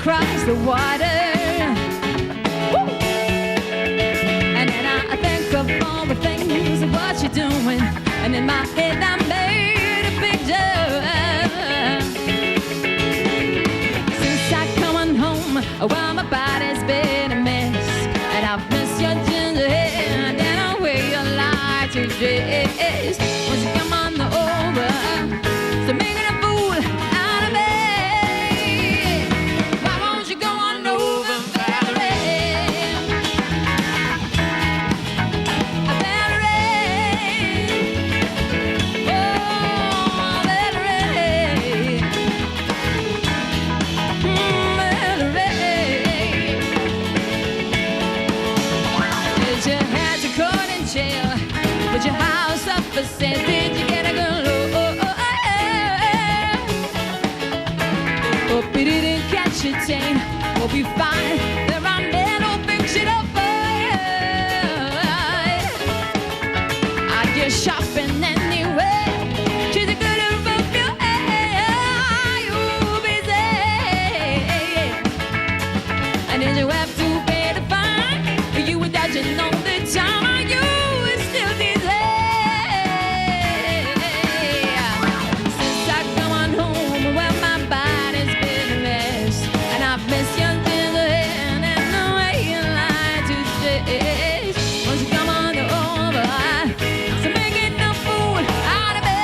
across the water. Woo! And then I think of all the things of what you're doing, and in my head I made a picture. Since I coming home, well, my body's been a mess, and I've missed your ginger hair and the way you like to dress. Won't you come on over? So making a fool out of me. Why won't you go on over, Valerie? Valerie. Oh, Valerie. Valerie. Did you have to court in jail? Put your house up for sale? Did you get a good look? Hope you didn't catch your chain. Hope you find there are men who fix it up for you. I guess shopping anyway. She's a good for you. You busy? And did you have to pay the fine? You were dodging all the time. You were still busy. Since I come on home, well, my body's been a mess, and I've missed your ginger hair and the way you like to dress. Won't you come on over? So making a fool out of me.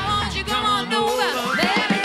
Won't you come on over, baby?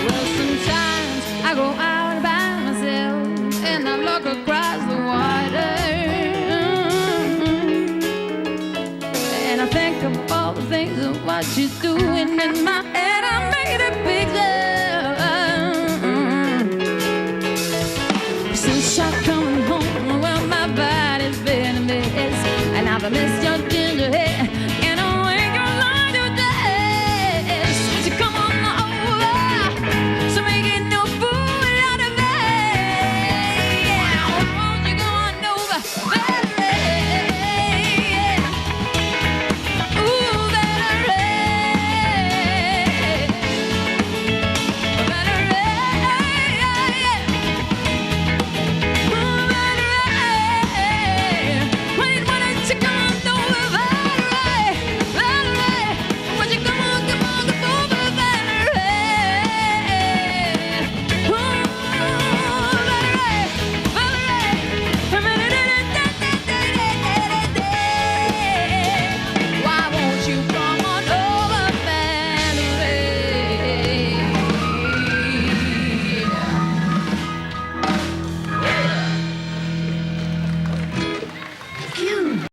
Well, sometimes I go out by myself and I look across the water, and I think of all the things of what you're doing. In my head I made a picture.